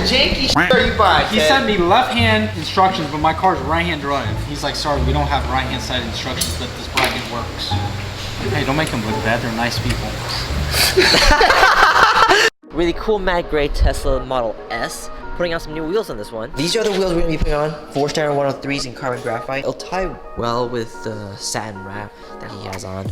janky shit are you buying? He sent me left-hand instructions, but my car's right-hand drive. He's like, sorry, we don't have right-hand side instructions, but this bracket works. Hey, don't make them look bad. They're nice people. Really cool matte gray Tesla Model S. Putting on some new wheels on this one. These are the wheels we're going to be putting on. Vorsteiner 103s in carbon graphite. It'll tie well with the satin wrap that he has on.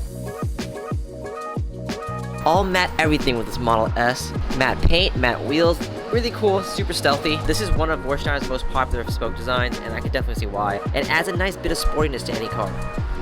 All matte everything with this Model S. Matte paint, matte wheels. Really cool, super stealthy. This is one of Vorsteiner's most popular spoke designs, and I can definitely see why. It adds a nice bit of sportiness to any car.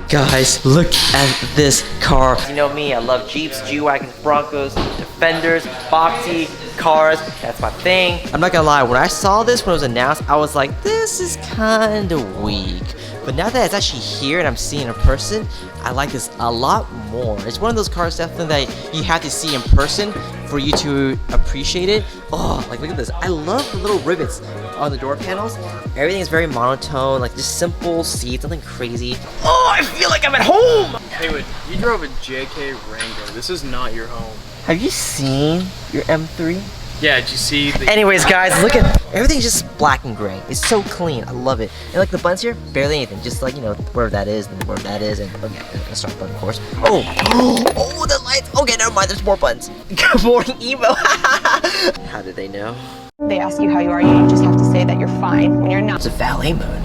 Guys, look at this car. You know me, I love Jeeps, G-Wagons, Broncos, Defenders, boxy cars. That's my thing. I'm not gonna lie, when I saw this when it was announced, I was like, this is kind of weak. But now that it's actually here and I'm seeing in person, I like this a lot more. It's one of those cars definitely that you have to see in person for you to appreciate it. Oh, like look at this. I love the little rivets on the door panels. Everything is very monotone, like just simple seats, nothing crazy. Oh, I feel like I'm at home! Haywood, you drove a JK Wrangler. This is not your home. Have you seen your M3? Yeah, did you see the... Anyways, guys, look at everything's just black and gray. It's so clean. I love it. And like the buttons here, barely anything. Just like, you know, wherever that is and wherever that is. And okay, the start button, of course. Oh, the lights. Okay, never mind. There's more buttons. Good morning, Emo. How did they know? They ask you how you are, you just have to say that you're fine when you're not. It's a valet mode.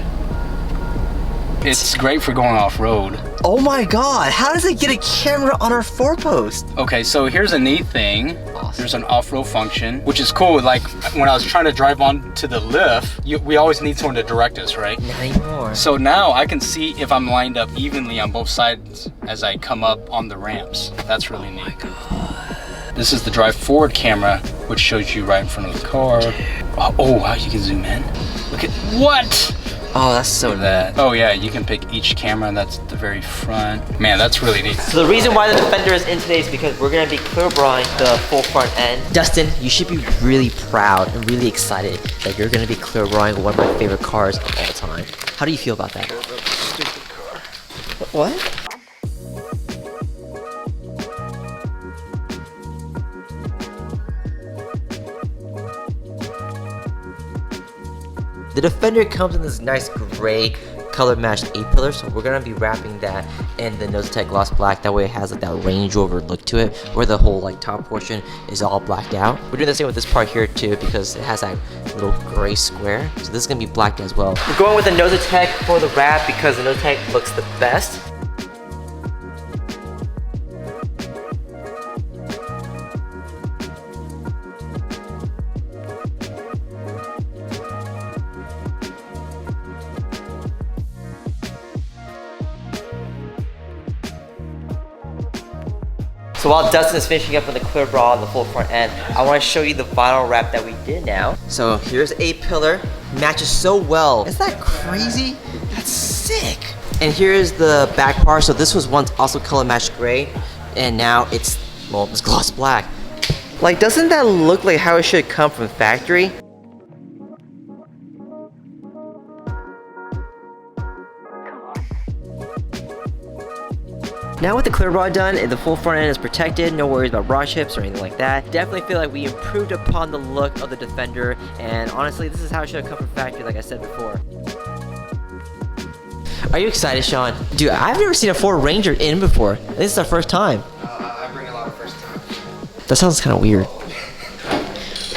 It's great for going off-road. Oh my god, how does it get a camera on our four-post? Okay, so here's a neat thing. Awesome. There's an off-road function, which is cool. Like when I was trying to drive on to the lift, we always need someone to direct us, right? Not anymore. So now I can see if I'm lined up evenly on both sides as I come up on the ramps. That's really neat. Oh my god. This is the drive forward camera, which shows you right in front of the car. Oh wow, you can zoom in. Look at what? Oh, that's so neat. Oh yeah, you can pick each camera that's at the very front. Man, that's really neat. So the reason why the Defender is in today is because we're gonna be Clearbra the full front end. Dustin, you should be really proud and really excited that you're gonna be Clearbra one of my favorite cars of all time. How do you feel about that? Stupid car. What? The Defender comes in this nice gray color matched A-pillar, so we're gonna be wrapping that in the Nosetech gloss black. That way it has like that Range Rover look to it, where the whole like top portion is all blacked out. We're doing the same with this part here too, because it has that little gray square. So this is gonna be blacked as well. We're going with the Nosetech for the wrap because the Nosetech looks the best. So while Dustin is finishing up on the Clearbra on the full front end, I want to show you the vinyl wrap that we did now. So here's A-pillar, matches so well. Isn't that crazy? That's sick. And here's the back part. So this was once also color matched gray, and now it's, well, it's gloss black. Like, doesn't that look like how it should come from factory? Now with the Clearbra done, and the full front end is protected, no worries about rod chips or anything like that. Definitely feel like we improved upon the look of the Defender, and honestly, this is how it should have come from factory, like I said before. Are you excited, Sean? Dude, I've never seen a Ford Ranger in before. This is our first time. I bring a lot of first time. That sounds kind of weird.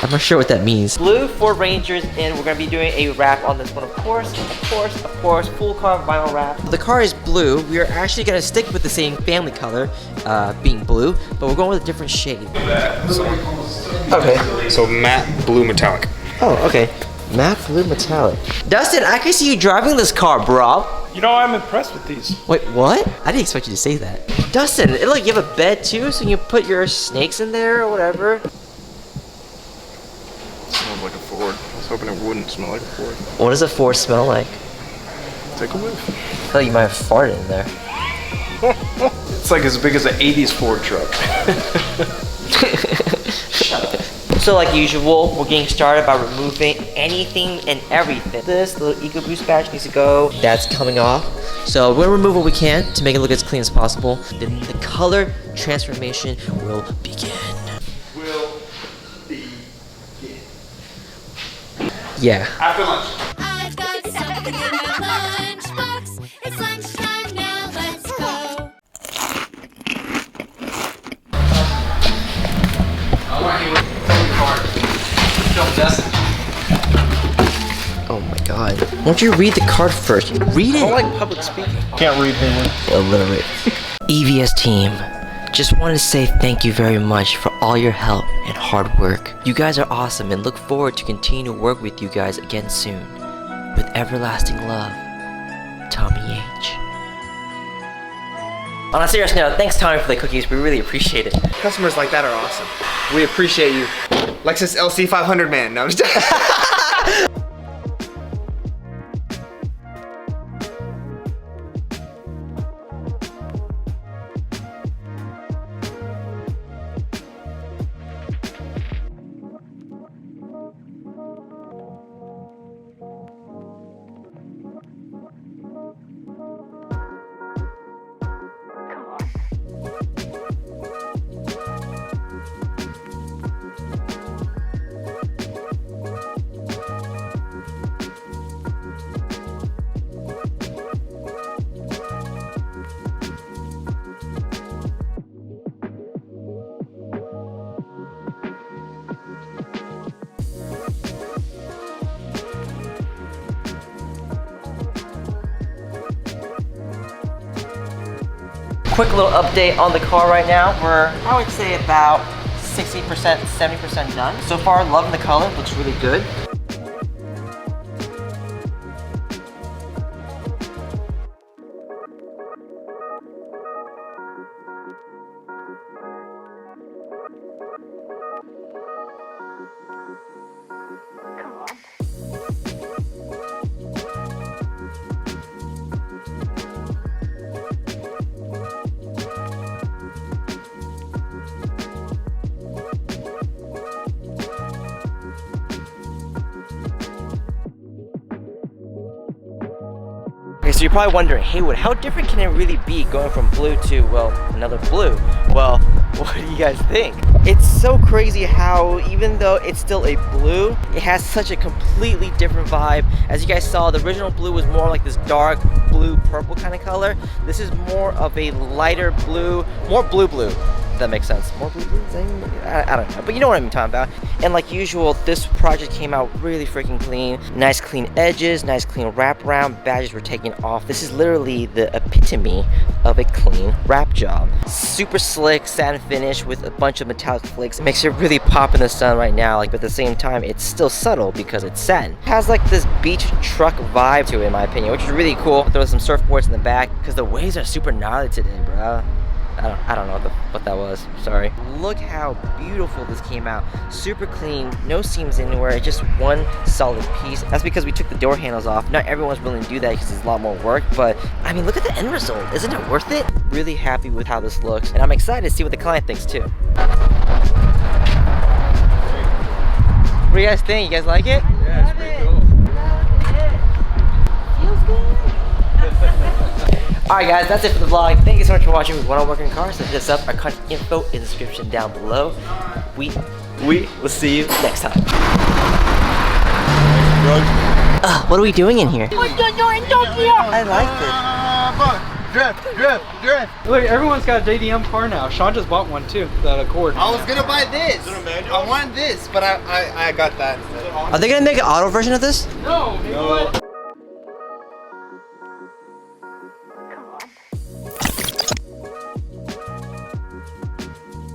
I'm not sure what that means. Blue Ford Rangers, and we're gonna be doing a wrap on this one, of course, full car vinyl wrap. The car is blue. We are actually gonna stick with the same family color, being blue, but we're going with a different shade. Okay. So matte blue metallic. Oh, okay. Matte blue metallic. Dustin, I can see you driving this car, bro. You know, I'm impressed with these. Wait, what? I didn't expect you to say that. Dustin, look, you have a bed too, so you can put your snakes in there or whatever. Smells like a Ford. I was hoping it wouldn't smell like a Ford. What does a Ford smell like? Take a whiff. I feel like you might have farted in there. It's like as big as an 80s Ford truck. Shut up. So like usual, we're getting started by removing anything and everything. This little EcoBoost badge needs to go. That's coming off. So we're gonna remove what we can to make it look as clean as possible. Then the color transformation will begin. Yeah. After lunch. I've got something in my lunchbox. It's lunchtime now, let's go. I want you with the card. Oh my god. Why don't you read the card first? Read it! I don't like public speaking. Can't read Haywood. Illiterate. EVS team, just wanted to say thank you very much for all your help and hard work. You guys are awesome and look forward to continue to work with you guys again soon. With everlasting love, Tommy H. On a serious note, thanks Tommy for the cookies, we really appreciate it. Customers like that are awesome. We appreciate you. Lexus LC 500 man. No, I'm just Quick little update on the car right now. We're, I would say, about 60%, 70% done. So far, loving the color, looks really good. Okay, so you're probably wondering, Haywood, how different can it really be going from blue to, well, another blue? Well, what do you guys think? It's so crazy how, even though it's still a blue, it has such a completely different vibe. As you guys saw, the original blue was more like this dark blue, purple kind of color. This is more of a lighter blue, more blue. If that makes sense. More blue. I don't know, but you know what I'm talking about. And like usual, this project came out really freaking clean. Nice clean edges, nice clean wraparound. Badges were taken off. This is literally the epitome of a clean wrap job. Super slick satin finish with a bunch of metallic flakes. It makes it really pop in the sun right now. Like, but at the same time, it's still subtle because it's satin. It has like this beach truck vibe to it, in my opinion, which is really cool. There was some surfboards in the back because the waves are super gnarly today, bro. I don't know what that was, sorry. Look how beautiful this came out. Super clean, no seams anywhere, just one solid piece. That's because we took the door handles off. Not everyone's willing to do that because it's a lot more work, but I mean, look at the end result. Isn't it worth it? Really happy with how this looks, and I'm excited to see what the client thinks too. What do you guys think? You guys like it? Yeah, it's pretty cool. Feels good. Alright guys, that's it for the vlog. Thank you so much for watching. We want to work on cars, so hit us up. Our contact info in the description down below. We will see you next time. What are we doing in here? I like drift. Look, everyone's got a JDM car now. Sean just bought one too, that Accord. I was gonna buy this. I wanted this, but I got that instead. this. Are they gonna make an auto version of this? No.